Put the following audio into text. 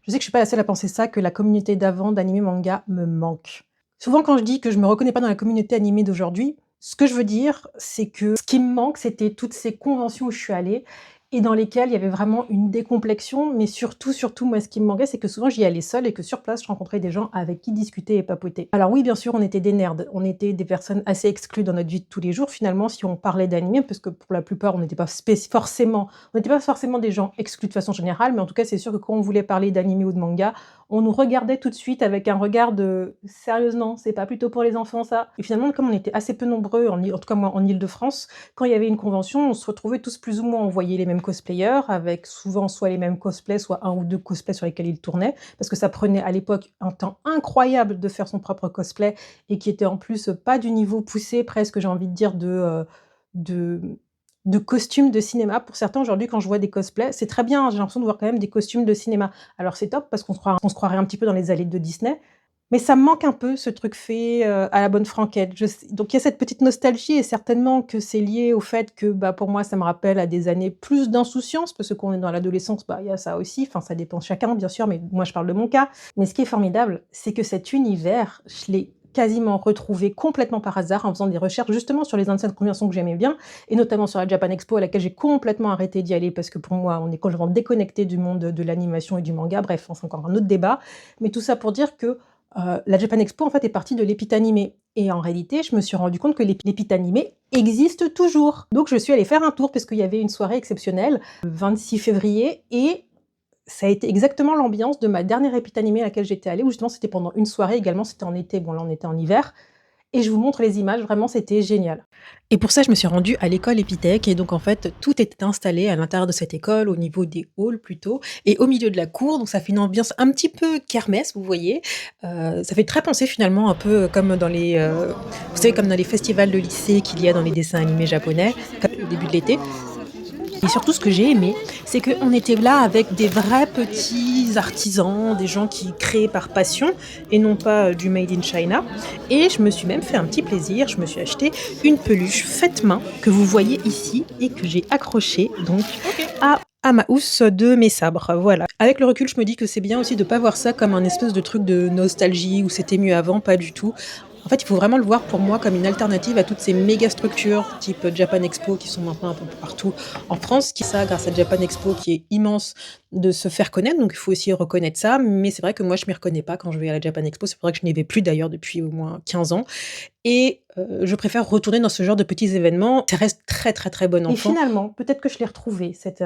Je sais que je suis pas la seule à penser ça, que la communauté d'avant d'anime manga me manque. Souvent quand je dis que je me reconnais pas dans la communauté animée d'aujourd'hui, ce que je veux dire, c'est que ce qui me manque, c'était toutes ces conventions où je suis allée et dans lesquelles il y avait vraiment une décomplexion, mais surtout, moi, ce qui me manquait, c'est que souvent j'y allais seule et que sur place, je rencontrais des gens avec qui discuter et papoter. Alors oui, bien sûr, on était des nerds, on était des personnes assez exclues dans notre vie de tous les jours, finalement, si on parlait d'anime, parce que pour la plupart, on n'était pas forcément des gens exclus de façon générale, mais en tout cas, c'est sûr que quand on voulait parler d'anime ou de manga, on nous regardait tout de suite avec un regard de «Sérieuse, non, c'est pas plutôt pour les enfants ça?» Et finalement, comme on était assez peu nombreux, en tout cas moi, en Île-de-France, quand il y avait une convention, on se retrouvait tous plus ou moins, on voyait les mêmes cosplayers, avec souvent soit les mêmes cosplays, soit un ou deux cosplays sur lesquels ils tournaient, parce que ça prenait à l'époque un temps incroyable de faire son propre cosplay, et qui était en plus pas du niveau poussé, presque j'ai envie de dire, de de costumes de cinéma. Pour certains, aujourd'hui, quand je vois des cosplays, c'est très bien, hein, j'ai l'impression de voir quand même des costumes de cinéma. Alors c'est top parce qu'on se croirait un petit peu dans les allées de Disney, mais ça me manque un peu ce truc fait, à la bonne franquette. Donc il y a cette petite nostalgie et certainement que c'est lié au fait que, bah, pour moi, ça me rappelle à des années plus d'insouciance parce que quand on est dans l'adolescence, bah, il y a ça aussi, enfin ça dépend de chacun bien sûr, mais moi je parle de mon cas. Mais ce qui est formidable, c'est que cet univers, je l'ai quasiment retrouvé complètement par hasard en faisant des recherches justement sur les anciennes conventions que j'aimais bien et notamment sur la Japan Expo à laquelle j'ai complètement arrêté d'y aller parce que pour moi, on est complètement déconnecté du monde de l'animation et du manga. Bref, c'est encore un autre débat. Mais tout ça pour dire que la Japan Expo, en fait, est partie de l'Épitanimé et en réalité, je me suis rendu compte que l'Épitanimé existe toujours. Donc je suis allée faire un tour parce qu'il y avait une soirée exceptionnelle, le 26 février, et ça a été exactement l'ambiance de ma dernière Épitanimé à laquelle j'étais allée, où justement c'était pendant une soirée également, c'était en été, bon là on était en hiver, et je vous montre les images, vraiment c'était génial. Et pour ça, je me suis rendue à l'école Épithèque et donc en fait, tout était installé à l'intérieur de cette école, au niveau des halls plutôt et au milieu de la cour, donc ça fait une ambiance un petit peu kermesse, vous voyez? Ça fait très penser finalement un peu comme dans les, vous savez comme dans les festivals de lycée qu'il y a dans les dessins animés japonais, comme au début de l'été. Et surtout, ce que j'ai aimé, c'est qu'on était là avec des vrais petits artisans, des gens qui créent par passion et non pas du made in China. Et je me suis même fait un petit plaisir, je me suis acheté une peluche faite main que vous voyez ici et que j'ai accrochée donc à ma housse de mes sabres. Voilà. Avec le recul, je me dis que c'est bien aussi de ne pas voir ça comme un espèce de truc de nostalgie où c'était mieux avant, pas du tout. En fait, il faut vraiment le voir pour moi comme une alternative à toutes ces méga structures type Japan Expo qui sont maintenant un peu partout en France, qui ça grâce à Japan Expo qui est immense de se faire connaître, donc il faut aussi reconnaître ça, mais c'est vrai que moi je m'y reconnais pas quand je vais à la Japan Expo, c'est vrai que je n'y vais plus d'ailleurs depuis au moins 15 ans et je préfère retourner dans ce genre de petits événements. Ça reste très, très, très bon Et enfant. finalement, peut-être que je l'ai retrouvé, cette